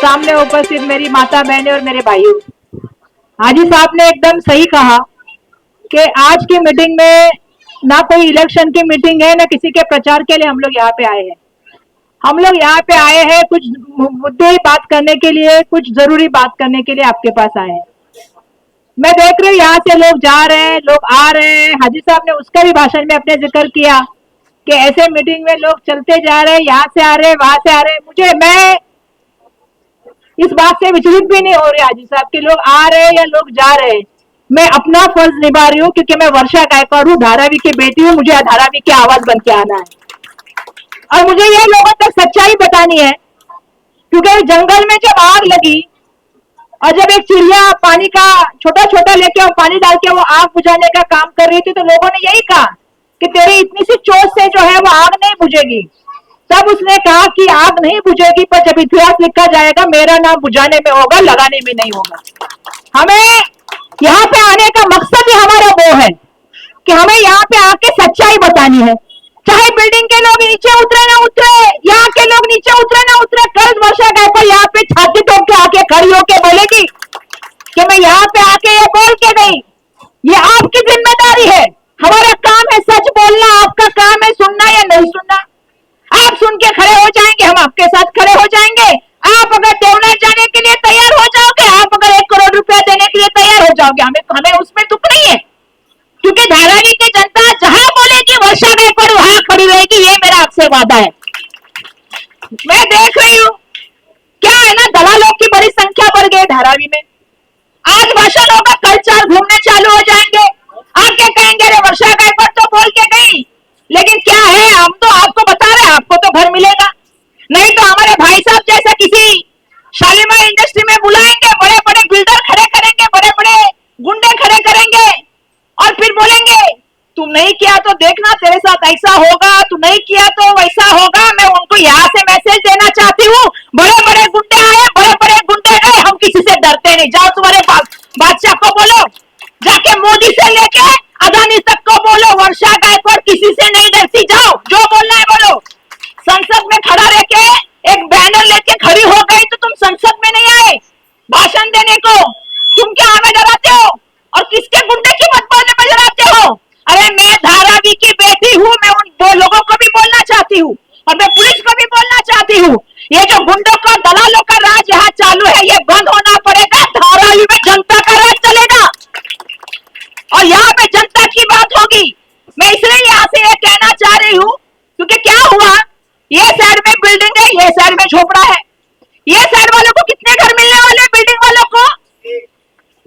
सामने उपस्थित मेरी माता बहनें और मेरे भाइयों, हाजी साहब ने एकदम सही कहा कि आज की मीटिंग में ना कोई इलेक्शन की मीटिंग है, ना किसी के प्रचार के लिए हम लोग यहाँ पे आए हैं। हम लोग यहाँ पे आए हैं कुछ मुद्दे बात करने के लिए, कुछ जरूरी बात करने के लिए आपके पास आए हैं। मैं देख रही हूँ यहाँ से लोग जा रहे हैं, लोग आ रहे हैं। हाजी साहब ने उसका भी भाषण में अपने जिक्र किया कि ऐसे मीटिंग में लोग चलते जा रहे हैं, यहाँ से आ रहे हैं, वहां से आ रहे हैं। मैं इस बात से विचलित भी नहीं हो रही हाजी साहब कि लोग आ रहे हैं या लोग जा रहे हैं। मैं अपना फर्ज निभा रही हूँ क्योंकि मैं वर्षा गायकवाड़ हूँ, धारावी की बेटी हूँ। मुझे धारावी की आवाज बन के आना है और मुझे ये लोगों तक सच्चाई बतानी है, क्योंकि जंगल में जब आग लगी और जब एक चिड़िया पानी का छोटा छोटा लेके पानी डाल के वो आग बुझाने का काम कर रही थी, तो लोगों ने यही कहा कि तेरी इतनी सी चोट से जो है वो आग नहीं बुझेगी। तब उसने कहा कि आग नहीं बुझेगी, पर जब इतिहास लिखा जाएगा मेरा नाम बुझाने में होगा, लगाने में नहीं होगा। हमें यहाँ पे आने का मकसद ही हमारा वो है कि हमें यहाँ पे आके सच्चाई बतानी है। चाहे बिल्डिंग के लोग नीचे उतरे ना उतरे, यहाँ के लोग नीचे उतरे ना उतरे, कल वर्षा गायकवाड़ यहाँ पे छाती ठोक के आके खड़ी होके बोलेगी कि मैं यहाँ पे आके ये बोल के गई। ये आपकी जिम्मेदारी है। हमारा काम है सच बोलना, आपका काम है सुनना या नहीं सुनना। आप सुन के खड़े हो जाएंगे, हम आपके साथ खड़े हो जाएंगे। आप अगर देवनाथ जाने के लिए तैयार हो जाओगे, आप अगर 1 करोड़ रुपया देने के लिए तैयार हो जाओगे, हमें उसमें दुख नहीं है, क्योंकि धारावी की जनता जहां बोलेगी वर्षा गायकवाड़ वहां खड़ी रहेगी। ये मेरा आपसे वादा है। मैं देख रही हूँ क्या है ना, दलालों की बड़ी संख्या बढ़ गई धारावी में। आज भाषण होगा, कल 4 घूमने चालू हो जाएंगे, आके कहेंगे अरे वर्षा गायकवाड़ तो बोल के गई। लेकिन क्या है, हम तो आपको बता रहे हैं, आपको तो घर मिलेगा नहीं। तो हमारे भाई साहब जैसा किसी शालीमार इंडस्ट्री में बुलाएंगे, बड़े बड़े बिल्डर खड़े करेंगे, बड़े बड़े गुंडे खड़े करेंगे और फिर बोलेंगे तुम नहीं किया तो देखना तेरे साथ ऐसा होगा, तू नहीं किया तो वैसा होगा। मैं उनको यहाँ से मैसेज देना चाहती हूँ, बड़े बड़े गुंडे आए, बड़े बड़े गुंडे गए, हम किसी से डरते नहीं। जाओ तुम्हारे बादशाह को बोलो, जाके मोदी से लेके अदानी तक को बोलो, वर्षा गायकवाड़ किसी से नहीं डरती। जाओ, जो बोलना है बोलो। संसद में खड़ा रह के एक बैनर लेके खड़ी हो गई तो तुम संसद में नहीं आए भाषण देने को। तुम क्या हमें डराते हो और किसके गुंडे की मत बोलने में डराते हो? अरे मैं धारावी की बेटी हूँ, मैं उन दो लोगों को भी बोलना चाहती हूँ और मैं पुलिस को भी बोलना चाहती हूँ। ये जो गुंडों का दलालों का राज यहाँ चालू है, ये बंद होना पड़ेगा। धारावी में जनता का राज चलेगा और यहाँ पे जनता की बात होगी। मैं इसलिए यहाँ से ये कहना चाह रही हूँ क्योंकि क्या हुआ, ये साइड में बिल्डिंग है, ये साइड में झोपड़ा है। ये साइड वालों को कितने घर मिलने वाले, बिल्डिंग वालों को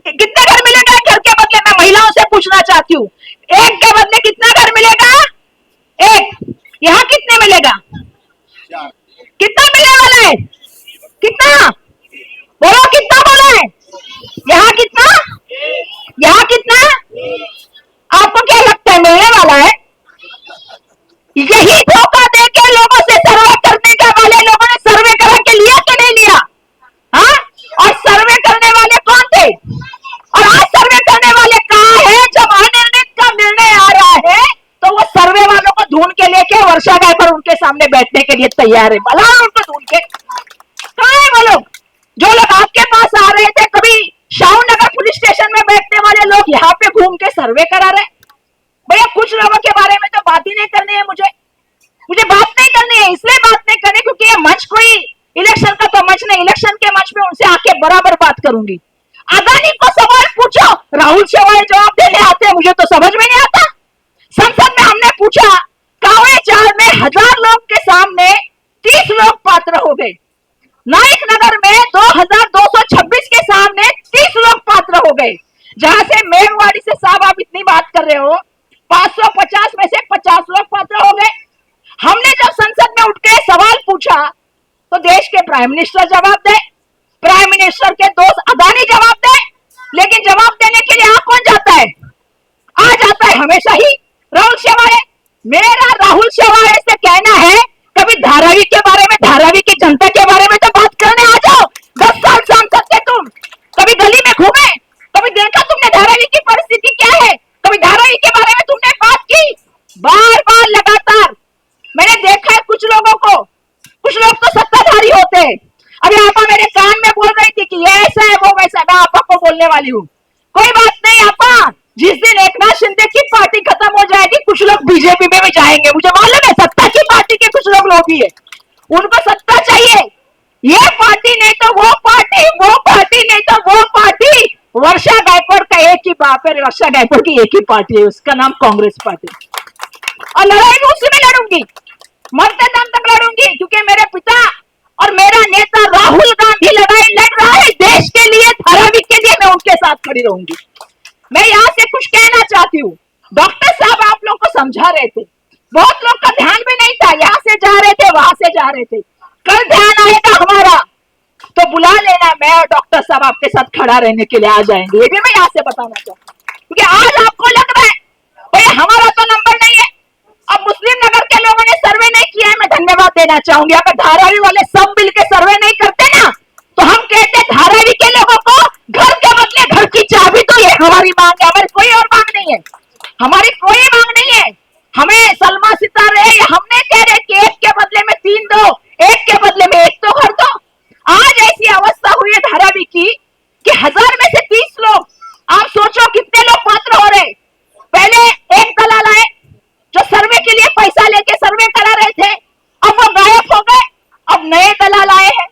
कितने घर मिलेगा? घर के बदले मैं महिलाओं से पूछना चाहती हूँ, एक के बदले कितना घर मिलेगा? एक। यहाँ कितने मिलेगा? कितना मिलने वाला है? कितना बोलो, कितना बोला है? यहाँ कितना, यहाँ कितना? आपको क्या लगता है मिलने वाला है? यही धोखा दे के लोगों से सर्वे करने के वाले लोगों ने सर्वे करा के लिया कि नहीं लिया? हाँ, और सर्वे करने वाले कौन थे? और आज सर्वे करने वाले कहाँ है? जब अनिर्णित का निर्णय आ रहा है तो वो सर्वे वालों को ढूंढ के लेके वर्षा गायकवाड़ उनके सामने बैठने के लिए तैयार है। भला उनको ढूंढ के कहाँ है वो लोग? जो लोग आपके पास आ रहे थे, कभी शाहू नगर पुलिस स्टेशन में बैठने वाले लोग यहाँ पे घूम के सर्वे करा रहे। भैया कुछ लोगों के बारे में तो बात ही नहीं करनी है, मुझे बात नहीं करनी है। इसलिए बात नहीं करनी क्योंकि ये मंच कोई इलेक्शन का तो मंच नहीं। इलेक्शन के मंच में उनसे आके बराबर बात करूंगी। अदानी को सवाल पूछो, राहुल शेवाल जवाब देने आते हैं, मुझे तो समझ में नहीं आता। संसद में हमने पूछा, कावड़े चाल में 1000 लोग के सामने 30 लोग पात्र हो गए। नाइक नगर में 2226 के सामने 30 लोग पात्र हो गए। जहां से मेघवाड़ी से साहब आप इतनी बात कर रहे हो, 550 में से 50 लोग पात्र हो गए। हमने जब संसद में उठ के सवाल पूछा तो देश के प्राइम मिनिस्टर जवाब दे, प्राइम मिनिस्टर के दोस्त अदानी जवाब दे, लेकिन जवाब देने के लिए कौन जाता है? आ जाता है हमेशा ही राहुल शेवाड़े। मेरा राहुल शेवाड़े से कहना है, कभी धारावी के बारे में, धारावी की जनता के बारे में तो बात करने आ जाओ। 10 साल सांसद थे तुम, कभी गली में घूमे, कभी देखा तुमने धारावी की परिस्थिति क्या है? कभी धारावी के बारे में तुमने बात की? बार बार लगातार मैंने देखा है कुछ लोगों को, कुछ लोग तो सत्ताधारी होते हैं। अभी आप मेरे कान बोलने वाली हूँ। कोई बात नहीं आपा, जिस दिन एकनाथ शिंदे की पार्टी खत्म हो जाएगी कुछ लोग बीजेपी में भी जाएंगे, मुझे मालूम है। सत्ता की पार्टी के कुछ लोग लोभी है, उनको सत्ता चाहिए। ये पार्टी नहीं तो वो पार्टी, वो पार्टी नहीं तो वो पार्टी। वर्षा गायकवाड़ का एक ही बाप है, वर्षा गायकवाड़ की एक ही पार्टी है, उसका नाम कांग्रेस पार्टी। और लड़ाई भी उसी में लड़ूंगी, मरते दम तक लड़ूंगी, क्योंकि मेरे पिता और मेरा नेता राहुल गांधी लड़ाई लड़ रहा है देश के लिए, धारावी के लिए। मैं उनके साथ खड़ी रहूंगी। मैं यहाँ से कुछ कहना चाहती हूँ। डॉक्टर साहब आप लोग को समझा रहे थे, बहुत लोग का ध्यान भी नहीं था, यहाँ से जा रहे थे वहां से जा रहे थे। कल ध्यान आएगा हमारा तो बुला लेना, मैं और डॉक्टर साहब आपके साथ खड़ा रहने के लिए आ जाएंगे। ये भी मैं यहाँ से बताना चाहता हूँ, क्योंकि आज आपको लग रहा है भाई हमारा तो नंबर नहीं है। अब मुस्लिम नगर के लोगों ने सर्वे नहीं किया है, मैं धन्यवाद देना चाहूंगी। अगर धारावी वाले सब मिलकर सर्वे नहीं करते ना, तो हम कहते धारावी के लोगों को घर के बदले घर की चाबी। तो ये हमारी मांग है, हमारी कोई और मांग नहीं है, हमारी कोई मांग नहीं है। हमें सलमा सितारे हमने कह रहे कि एक के बदले में 3 दो, एक के बदले में 1 तो घर दो। आज ऐसी अवस्था हुई है धारावी की कि 1000 में से 30 लोग, आप सोचो कितने लोग पात्र हो रहे। पहले एक दलाल आए जो सर्वे के लिए पैसा लेके सर्वे करा रहे थे, अब वो गायब हो गए, अब नए दलाल आए हैं।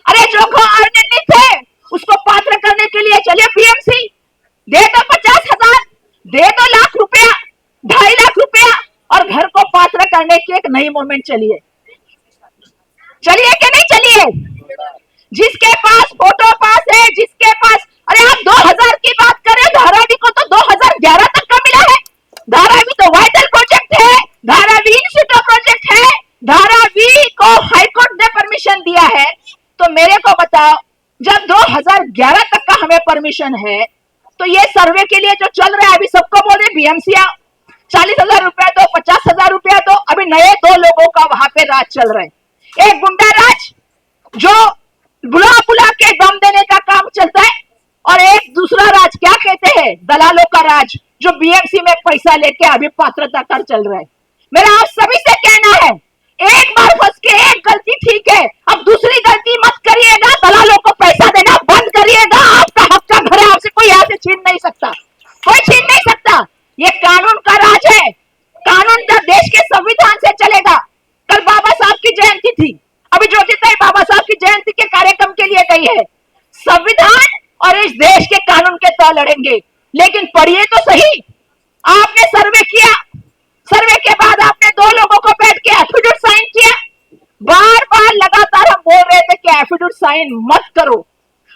अरे जो अर्निंग थे उसको पात्र करने के लिए चलिए बीएमसी दे दो 50,000, दे दो लाख रुपया, 2.5 लाख रुपया, और घर को पात्र करने की एक नई मूवमेंट चलिए। चलिए कि नहीं चलिए? जिसके पास फोटो पास है, जिसके पास, अरे आप 2000 की बात करें, धारावी को तो 2011 तक का मिला है। धारावी तो वाइटल प्रोजेक्ट है, धारावी इंस्टीट्यूट प्रोजेक्ट है, धारावी को हाईकोर्ट ने परमिशन दिया है। तो मेरे को बताओ, जब 2011 तक का हमें परमिशन है, तो ये सर्वे के लिए जो चल रहा है, अभी सबको बोले बीएमसी 40,000 रुपया दो, 50,000 रुपया दो। अभी नए 2 लोगों का वहां पे राज चल रहा है। एक गुंडा राज जो बुला बुला के दम देने का काम चलता है, और एक दूसरा राज क्या कहते हैं, दलालों का राज, जो बीएमसी में पैसा लेके अभी पात्रता कर चल रहा है। मेरा आप सभी से कहना है, एक बार फंस के एक गलती ठीक है, अब दूसरी गलती मत करिएगा। दलालों को पैसा देना बंद करिएगा। आपका हक का घर है, आपसे कोई यहाँ से छीन नहीं सकता, कोई छीन नहीं सकता। ये कानून का राज है, कानून का देश के संविधान से चलेगा। कल बाबा साहब की जयंती थी, अभी ज्योतिताई बाबा साहब की जयंती के कार्यक्रम के लिए गई है। संविधान और इस देश के कानून के तहत लड़ेंगे। लेकिन पढ़िए तो सही, आपने सर्वे किया, सर्वे के बाद आपने 2 लोगों को बैठ के एफिडेविट साइन किया। बार बार लगातार हम बोल रहे थे कि एफिडेविट साइन मत करो।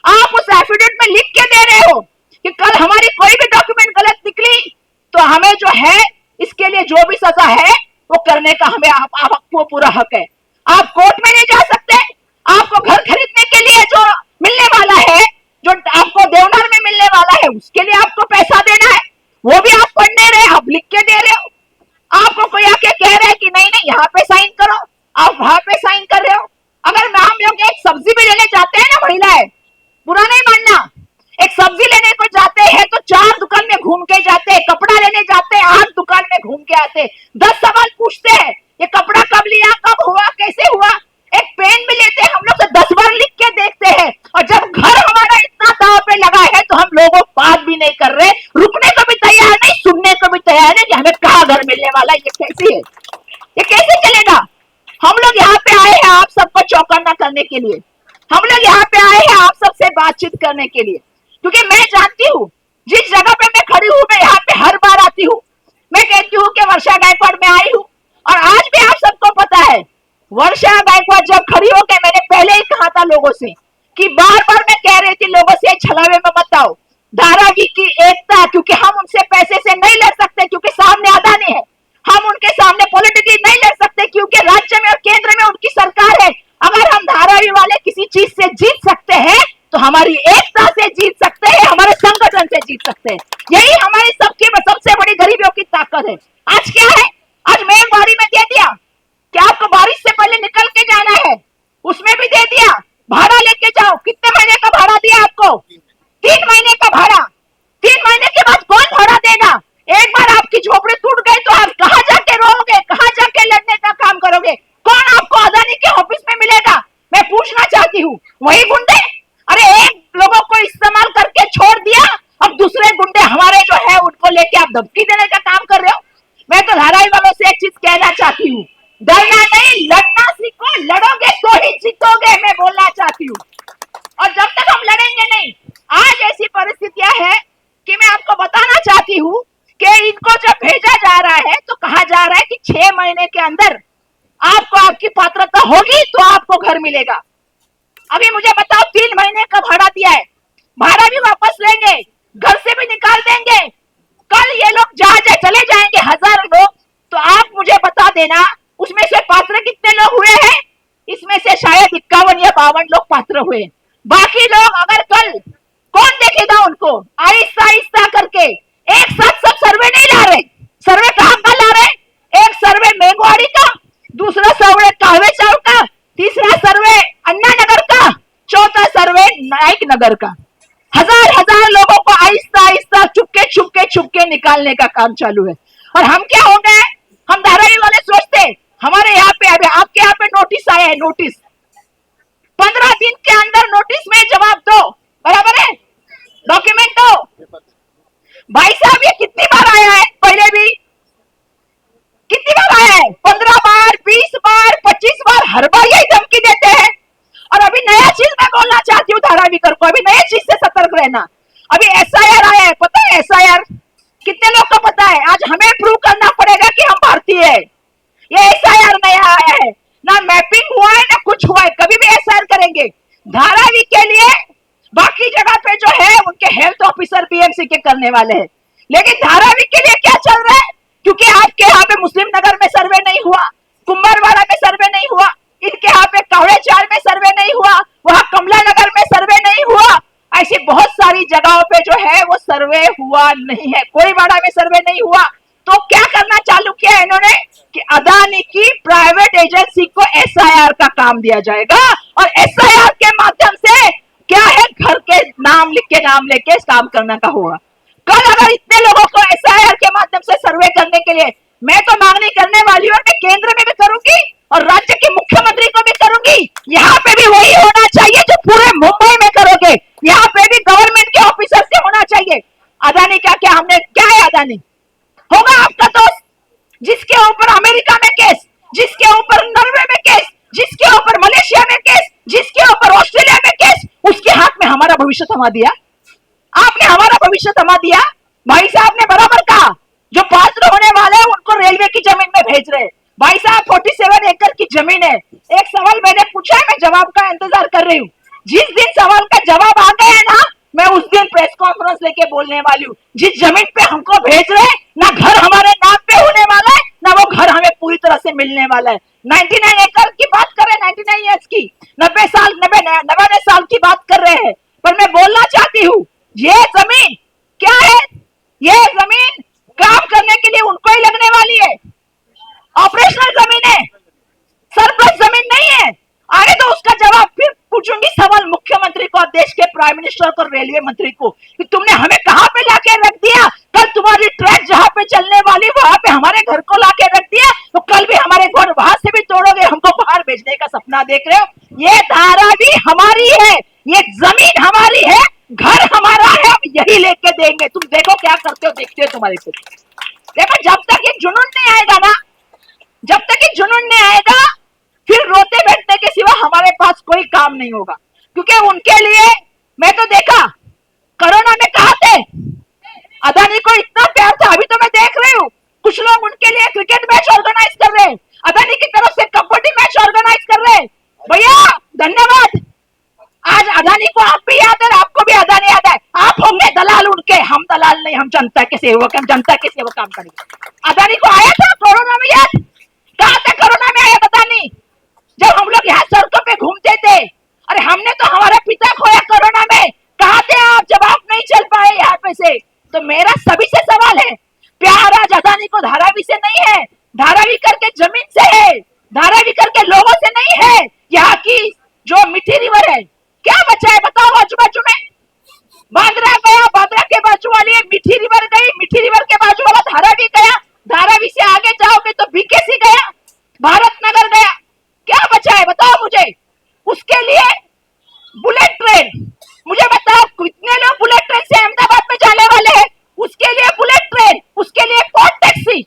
आप उस एफिडेविट में लिख के दे रहे हो कि कल हमारी कोई भी डॉक्यूमेंट गलत निकली तो हमें जो है इसके लिए जो भी सजा है वो करने का हमें आपको पूरा हक है। आप कोर्ट में नहीं जा सकते। आपको घर खरीदने के लिए जो मिलने वाला है, जो आपको देवनार में मिलने वाला है, उसके लिए आपको पैसा देना है, वो भी आप पढ़ नहीं रहे, आप लिख के दे रहे हो। आपको कोई आके कह रहा है कि नहीं नहीं यहाँ पे साइन करो, आप वहां पे साइन कर रहे हो। अगर हम लोग एक सब्जी भी लेने जाते हैं ना, महिलाएं, बुरा नहीं मानना, एक सब्जी लेने को जाते हैं तो 4 दुकान में घूम के जाते हैं, कपड़ा लेने जाते हैं 8 दुकान में घूम के आते हैं, 10 सवाल पूछते हैं, ये कपड़ा कब लिया, कब हुआ, कैसे हुआ। एक पेन भी लेते हैं हम लोग तो 10 बार लिख के देखते हैं। और जब घर हमारा इतना दाव पे लगा है तो हम लोगों बात भी नहीं कर रहे, रुकने को भी तैयार नहीं, सुनने को भी तैयार नहीं कि हमें कहाँ घर मिलने वाला है। ये कैसी है, ये कैसे चलेगा? हम लोग यहाँ पे आए हैं आप सबको चौकन्ना करने के लिए, हम लोग यहाँ पे आए हैं आप सबसे बातचीत करने के लिए, क्योंकि मैं जानती हूँ जिस जगह पे मैं खड़ी हूँ, मैं यहाँ पे हर बार आती हूँ। मैं कहती हूँ कि वर्षा गायकवाड़ में आई हूँ, और आज भी आप सबको पता है वर्षा गायकवाड़ जब खड़ी हो गई, मैंने पहले ही कहा था लोगों से कि बार बार मैं कह रही थी लोगों से छलावे में मत आओ, धारावी की एकता, क्योंकि हम उनसे पैसे से नहीं लड़ सकते, क्योंकि सामने अदानी है। हम उनके सामने पॉलिटिकली नहीं लड़ सकते, क्योंकि राज्य में और केंद्र में उनकी सरकार है। अगर हम धारावी वाले किसी चीज से जीत सकते हैं तो हमारी एकता से जीत सकते हैं, हमारे संगठन से जीत सकते हैं। यही हमारी सबकी सबसे बड़ी गरीबियों की ताकत है। आज क्या है, आज मेघवाड़ी में दे दिया कि आपको बारिश से पहले निकल के जाना है, उसमें भी दे दिया भाड़ा लेके जाओ। कितने महीने का भाड़ा दिया आपको? 3 महीने का भाड़ा। 3 महीने के बाद कौन भाड़ा देगा? एक बार आपकी झोपड़ी टूट गई तो आप कहाँ जाके रहोगे, कहाँ जाके लड़ने का काम करोगे? कौन आपको अदानी के ऑफिस में आपको घर मिलेगा। अभी मुझे बताओ 3 महीने का भाड़ा दिया है, भाड़ा भी वापस लेंगे, घर से भी निकाल देंगे। कल ये लोग जहां जाए चले जाएंगे 1000 लोग, तो आप मुझे बता देना उसमें से पात्र कितने लोग हुए हैं? इसमें से शायद 51 या 52 लोग पात्र हुए। बाकी लोग अगर कल कौन देखेगा उनको? आहिस्ता आहिस्ता करके एक साथ सब सर्वे नहीं ला रहे। सर्वे कहां का ला रहे? एक सर्वे मेघवाड़ी का, दूसरा सर्वे कहवे चौक का, तीसरा सर्वे अन्ना नगर का, चौथा सर्वे नायक नगर का। हजार हजार लोगों को आहिस्ता आहिस्ता चुपके निकालने का काम चालू है। और हम क्या हो गए? हम धारावी वाले सोचते हमारे यहाँ पे अभी आपके यहाँ पे नोटिस आया है, नोटिस 15 दिन के अंदर नोटिस में जवाब दो, बराबर है? डॉक्यूमेंट दो। भाई साहब ये कितनी बार आया है? पहले भी कितनी बार आया है? 15 बार, 20 बार, 25 बार, हर बार यही धमकी देते हैं। और अभी नया चीज मैं बोलना चाहती हूँ धारावीकर को, अभी नई चीज से सतर्क रहना। अभी एसआईआर आया है, पता है एसआईआर? कितने लोग को पता है? आज हमें प्रूव करना पड़ेगा कि हम भारतीय है। ये एसआईआर नया आया है, ना मैपिंग हुआ है ना कुछ हुआ है, कभी भी एसआईआर करेंगे। धारावी के लिए बाकी जगह पे जो है उनके हेल्थ ऑफिसर बीएमसी के करने वाले हैं, लेकिन धारावी के लिए क्या चल रहा है? क्योंकि आपके यहाँ पे मुस्लिम नगर में सर्वे नहीं हुआ, कुंभरवाड़ा में सर्वे नहीं हुआ, इनके यहाँ पे कावड़ेचाल में सर्वे नहीं हुआ, वहां कमला नगर में सर्वे नहीं हुआ, ऐसी बहुत सारी जगहों पे जो है वो सर्वे हुआ नहीं है। कोईवाड़ा में सर्वे नहीं हुआ। तो क्या करना चालू किया इन्होंने कि अदानी की प्राइवेट एजेंसी को एसआईआर का काम दिया जाएगा, और एसआईआर के माध्यम से क्या है, घर के नाम लिख के नाम लेके काम करना का होगा। कल अगर इतने लोगों को एसआईआर के माध्यम से सर्वे करने के लिए मैं तो मांगनी करने वाली हूँ, मैं केंद्र में भी करूंगी और राज्य के मुख्यमंत्री को भी करूंगी। यहाँ पे भी वही होना चाहिए जो पूरे मुंबई में करोगे, यहाँ पे भी गवर्नमेंट के ऑफिसर से होना चाहिए। अदानी क्या हमने क्या है? अदानी होगा आपका दोस्त जिसके ऊपर अमेरिका में केस, जिसके ऊपर नॉर्वे में केस, जिसके ऊपर मलेशिया में केस, जिसके ऊपर ऑस्ट्रेलिया में केस, उसके हाथ में हमारा भविष्य थमा दिया। आपने हमारा भविष्य थमा दिया। भाई साहब ने बराबर कहा, जो पात्र होने वाले हैं उनको रेलवे की जमीन में भेज रहे। भाई साहब 47 एकड़ की जमीन है। एक सवाल मैंने पूछा है, मैं जवाब का इंतजार कर रही हूँ। जिस दिन सवाल का जवाब आ गया है ना, मैं उस दिन प्रेस कॉन्फ्रेंस लेके बोलने वाली हूँ। जिस जमीन पे हमको भेज रहे, ना घर हमारे नाम पे होने वाला है, ना वो घर हमें पूरी तरह से मिलने वाला है। 99 एकड़ की बात कर रहे हैं, 99 ईयर्स की, 90 साल की बात कर रहे हैं। पर मैं बोलना चाहती हूँ, ये जमीन क्या है? ये जमीन काम करने के लिए उनको ही लगने वाली है। ऑपरेशनल जमीन है, सरप्लस जमीन नहीं है। आगे तो उसका जवाब फिर पूछूंगी सवाल मुख्यमंत्री को, देश के प्राइम मिनिस्टर को, रेलवे मंत्री को, कि तुमने हमें कहां पे लाके रख दिया? कल तुम्हारी ट्रैक जहां पे चलने वाली वहां पे हमारे घर को लाके रख दिया, तो कल भी हमारे घर वहां से भी तोड़ोगे, हमको बाहर भेजने का सपना देख रहे हो? ये धारावी हमारी है, ये जमीन हमारी है, घर हमारा है, हम यही लेके देंगे। तुम देखो क्या करते हो, देखते हो तुम्हारे को। देखो जब तक ये जुनून नहीं आएगा ना, जब तक ये जुनून नहीं आएगा, फिर रोते बैठने के सिवा हमारे पास कोई काम नहीं होगा। क्योंकि उनके लिए मैं तो देखा कोरोना में कहा थे, अदानी को इतना प्यार था। अभी तो मैं देख रही हूँ कुछ लोग उनके लिए क्रिकेट मैच ऑर्गेनाइज कर रहे हैं, अदानी की तरफ से कबड्डी मैच ऑर्गेनाइज कर रहे हैं। भैया धन्यवाद। आज अदानी को आप भी याद है, आपको भी अदानी याद है। आप होंगे दलाल उनके, हम दलाल नहीं, हम जनता के सेवक, हम जनता के सेवक काम करेंगे। अदानी को आया था कोरोना में, याद कहा था कोरोना में आया अदानी? जब हम लोग यहाँ सड़कों पे घूमते थे, अरे हमने तो हमारा पिता खोया कोरोना में, कहाँ थे आप जब आप नहीं चल पाए यहाँ पे से? तो मेरा सभी से सवाल है, प्यार आज अदानी को धारावी से नहीं है, धारावी करके जमीन से है, धारावी करके लोगों से नहीं है। यहाँ की जो मीठी रिवर है, क्या बचा है बताओ? आजू बाजू में बांद्रा गया, बांद्रा के बाजू वाली मीठी रिवर गई, मीठी रिवर के बाजू वाला धारावी गया, धारावी से आगे जाओगे तो बीकेसी गया, भारत नगर गया, क्या बचा है बताओ मुझे? उसके लिए बुलेट ट्रेन, मुझे बताओ कितने लोग बुलेट ट्रेन से अहमदाबाद में जाने वाले हैं? उसके लिए बुलेट ट्रेन, उसके लिए पोर्ट टैक्सी।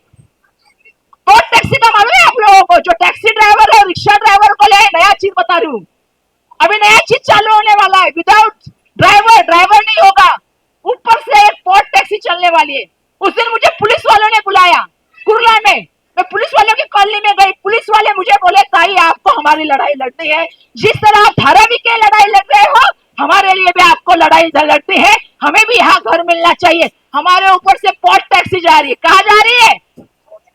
पोर्ट टैक्सी का मालूम है आप लोगों को? जो टैक्सी ड्राइवर है, रिक्शा ड्राइवर को ले, नया चीज बता रही हूँ, अभी नया चीज चालू होने वाला है। विदाउट ड्राइवर, ड्राइवर नहीं होगा, ऊपर से एक पोर्ट टैक्सी चलने वाली है। उस दिन मुझे पुलिस वालों ने बुलाया कुर्ला में, मैं पुलिस वालों की कॉलोनी में गई, पुलिस वाले मुझे बोले ताई आपको हमारी लड़ाई लड़नी है, जिस तरह आप धारावी के लड़ाई लड़ रहे हो हमारे लिए भी आपको लड़ाई लड़ती है, हमें भी यहाँ घर मिलना चाहिए। हमारे ऊपर से पॉट टैक्सी जा रही है, कहाँ जा रही है?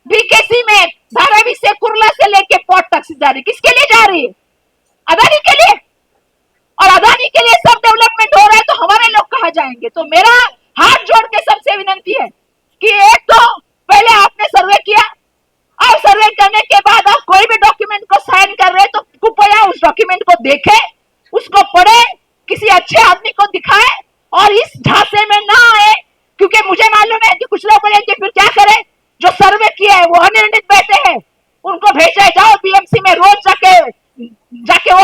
बीकेसी में, धारावी से कुर्ला से लेके पॉट टैक्सी जा रही है, किसके लिए जा रही है? अदानी के लिए। और अदानी के लिए सब डेवलपमेंट हो रहा है तो हमारे लोग कहाँ जाएंगे? तो मेरा हाथ जोड़ के सबसे विनंती है कि एक तो पहले आपने सर्वे किया, और सर्वे करने के बाद आप कोई भी डॉक्यूमेंट को साइन कर रहे हैं तो कृपया उस डॉक्यूमेंट को देखें, उसको पढ़े, किसी अच्छे आदमी को दिखाए और इस झांसे में ना आए, क्योंकि मुझे मालूम है कि कुछ लोग बोलेंगे फिर क्या करें, जो सर्वे किया है वो अनिर्णित बैठे हैं, उनको भेजा जाओ बीएमसी में, रोज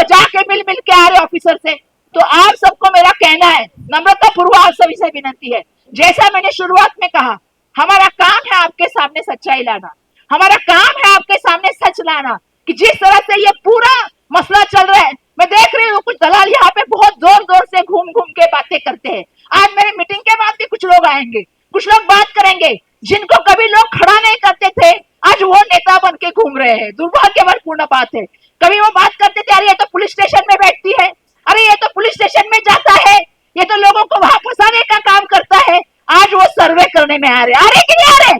जाके मिल के आ रहे ऑफिसर से। तो आप सबको मेरा कहना है, नम्रता पूर्वक आप सभी से विनंती है, जैसा मैंने शुरुआत में कहा, हमारा काम है आपके सामने सच्चाई लाना, हमारा काम है आपके सामने सच लाना कि जिस तरह से ये पूरा मसला चल रहा है। मैं देख रही हूँ कुछ दलाल यहाँ पे बहुत जोर जोर से घूम के बातें करते हैं। आज मेरे मीटिंग के बाद भी कुछ लोग आएंगे, कुछ लोग बात करेंगे, जिनको कभी लोग खड़ा नहीं करते थे आज वो नेता बन के घूम रहे हैं। दुर्भाग्यपूर्ण बात है। कभी वो बात करते थे अरे ये तो पुलिस स्टेशन में बैठती है, अरे ये तो पुलिस स्टेशन में जाता है, ये तो लोगों को वहां फंसाने का काम करता है। आज वो सर्वे करने में आ रहे कि नहीं आ रहे?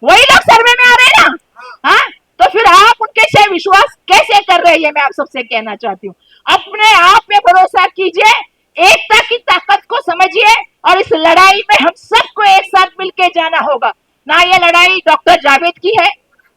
वही लोग सर्वे में आ रहे हैं ना। हाँ, तो फिर आप उनके से विश्वास कैसे कर रहे हैं, ये मैं आप सबसे कहना चाहती हूँ। अपने आप पे भरोसा कीजिए, एकता की ताकत को समझिए और इस लड़ाई में हम सबको एक साथ मिलके जाना होगा। ना ये लड़ाई डॉक्टर जावेद की है,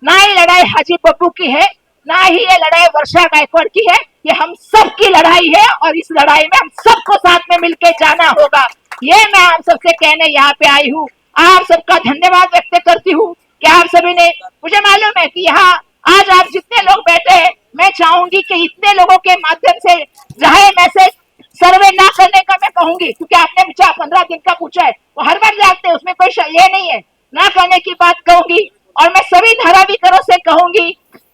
ना ये लड़ाई हाजी पप्पू की है, ना ही ये लड़ाई वर्षा गायकवाड़ की है, ये हम सबकी लड़ाई है और इस लड़ाई में हम सबको साथ में मिलके जाना होगा। ये मैं आप सबसे कहने यहाँ पे आई हूँ। आप सबका धन्यवाद व्यक्त करती हूँ कि आप सभी ने, मुझे मालूम है कि यहाँ आज आप जितने लोग बैठे हैं, मैं चाहूंगी कि इतने लोगों के माध्यम से जाहे मैसेज, सर्वे ना करने का मैं कहूंगी, क्योंकि आपने पूछा 15 दिन का पूछा है, वो हर बार जाते हैं, उसमें कोई ये नहीं है, ना करने की बात कहूंगी। और मैं सभी धाराविकरों से कहूंगी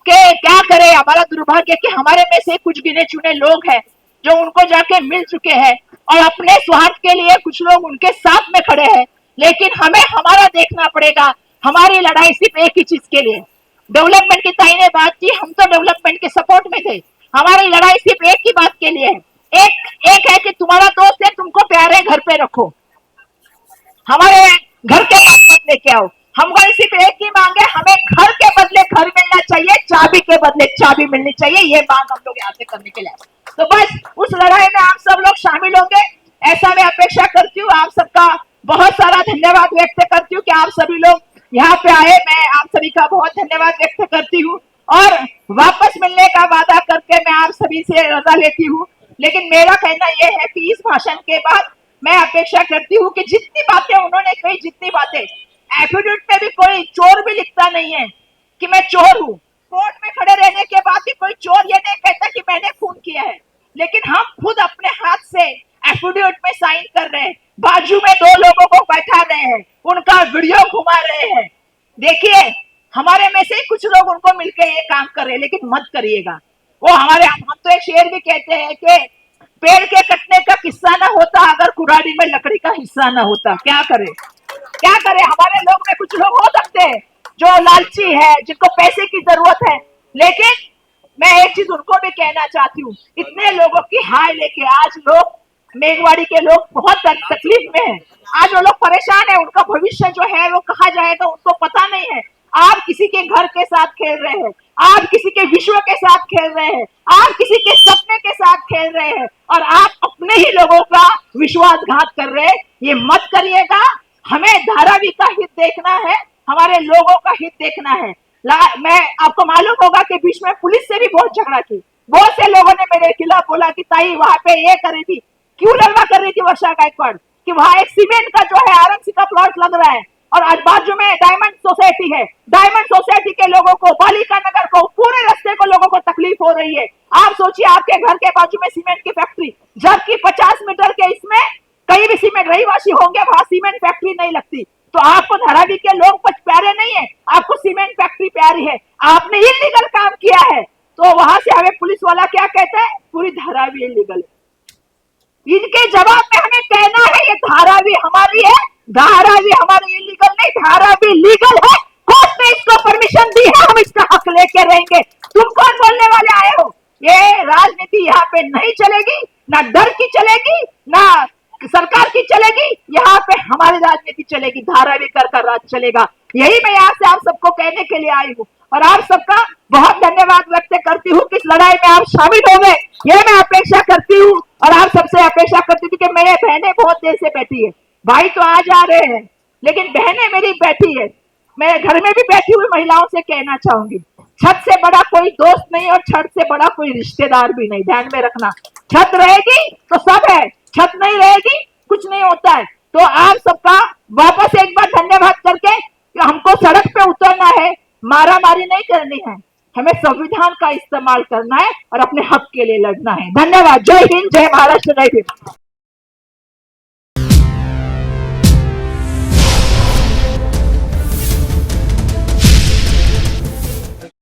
कि क्या करे, हमारा दुर्भाग्य कि हमारे में से कुछ गिने चुने लोग हैं जो उनको जाके मिल चुके हैं और अपने स्वार्थ के लिए कुछ लोग उनके साथ में खड़े हैं। लेकिन हमें हमारा देखना पड़ेगा। हमारी लड़ाई सिर्फ एक ही चीज के लिए, डेवलपमेंट की ताई ने बात की, हम तो डेवलपमेंट के सपोर्ट में थे। हमारी लड़ाई सिर्फ एक ही बात के लिए है, एक है कि तुम्हारा दोस्त है, तुमको प्यारे घर पे रखो, हमारे घर के पास मत लेके आओ। हमको सिर्फ एक ही मांग है, हमें घर के बदले घर मिलना चाहिए, चाबी के बदले चाबी मिलनी चाहिए। ये मांग हम लोग यहाँ से करने के लिए, तो बस उस लड़ाई में आप सब लोग शामिल होंगे ऐसा मैं अपेक्षा करती हूँ। आप सबका बहुत सारा धन्यवाद व्यक्त करती हूँ कि आप सभी लोग यहाँ पे आए। मैं आप सभी का बहुत धन्यवाद व्यक्त करती हूँ और वापस मिलने का वादा करके मैं आप सभी से रजा लेती हूँ। लेकिन मेरा कहना यह है कि इस भाषण के बाद मैं अपेक्षा करती हूँ कि जितनी बातें उन्होंने कही, जितनी बातें एफिडेविट में भी कोई चोर भी लिखता नहीं है कि मैं चोर हूँ। कोर्ट में खड़े रहने के बाद भी कोई चोर ये नहीं कहता कि मैंने खून किया है, लेकिन हम खुद अपने हाथ से एफिडेविट में साइन कर रहे हैं, बाजू में 2 लोगों को बैठा रहे हैं, उनका वीडियो घुमा रहे हैं। देखिए हमारे में से कुछ लोग उनको मिलकर ये काम कर रहे हैं, लेकिन मत करिएगा। वो हम तो एक शेर भी कहते हैं कि पेड़ के कटने का किस्सा ना होता अगर कुराड़ी में लकड़ी का हिस्सा ना होता। क्या करे हमारे लोग में कुछ लोग हो सकते हैं जो लालची है, जिनको पैसे की जरूरत है, लेकिन मैं एक चीज उनको भी कहना चाहती हूँ, इतने लोगों की हाय लेके आज लोग मेघवाड़ी के लोग बहुत तकलीफ में हैं। आज वो लोग परेशान है, उनका भविष्य जो है वो कहा जाएगा उनको पता नहीं है। आप किसी के घर के साथ खेल रहे हैं, आप किसी के विश्व के साथ खेल रहे हैं, आप किसी के सपने के साथ खेल रहे हैं और आप अपने ही लोगों का विश्वासघात कर रहे हैं। ये मत करिएगा। हमें धारावी का हित देखना है, हमारे लोगों का हित देखना है। मैं आपको मालूम होगा कि बीच में पुलिस से भी बहुत झगड़ा की, बहुत से लोगों ने मेरे खिलाफ बोला कि ताई वहां पे ये कर रही थी, क्यों लड़वा कर रही थी वर्षा गायकवाड़ कि वहां एक सीमेंट का जो है आरएमसी का प्लॉट लग रहा है और आज बाजू में डायमंड सोसाइटी है। डायमंड सोसाइटी के लोगों को, बालिका नगर को, पूरे रास्ते को लोगों को तकलीफ हो रही है। आप सोचिए आपके घर के बाजू में सीमेंट की फैक्ट्री, जबकि 50 मीटर के इसमें कहीं भी सीमेंट रहीवासी होंगे, वहां सीमेंट फैक्ट्री नहीं लगती। तो आपको धारावी के लोग कुछ प्यारे नहीं है, आपको सीमेंट फैक्ट्री प्यारी है, आपने इलीगल काम किया है। तो वहां से हमें पुलिस वाला क्या कहता है, पूरी धारावी इलीगल है। इनके जवाब में हमें कहना है ये धारावी हमारी है, धारावी हमारी इलीगल नहीं, धारावी लीगल है कोर्ट ने इसको परमिशन दी है, हम इसका हक लेके रहेंगे। तुम कौन बोलने वाले आए हो? ये राजनीति यहाँ पे नहीं चलेगी, ना डर की चलेगी, ना सरकार की चलेगी, यहाँ पे हमारी राजनीति चलेगी, धाराविकर का राज चलेगा। यही मैं यहाँ से आप सबको कहने के लिए आई हूँ और आप सबका बहुत धन्यवाद व्यक्त करती हूँ कि इस लड़ाई में आप शामिल हो गए। ये मैं अपेक्षा करती हूँ और आप सबसे अपेक्षा करती थी कि मेरे बहनें बहुत देर से बैठी है, भाई तो आ जा रहे हैं, लेकिन बहनें मेरी बैठी है। मैं घर में भी बैठी हुई महिलाओं से कहना चाहूंगी, छत से बड़ा कोई दोस्त नहीं और छत से बड़ा कोई रिश्तेदार भी नहीं, ध्यान में रखना। छत रहेगी तो सब है, छत नहीं रहेगी कुछ नहीं होता है। तो आप सबका वापस एक बार धन्यवाद करके कि हमको सड़क पे उतरना है, मारा मारी नहीं करनी है, हमें संविधान का इस्तेमाल करना है और अपने हक के लिए लड़ना है। धन्यवाद। जय हिंद, जय महाराष्ट्र, जय भीम।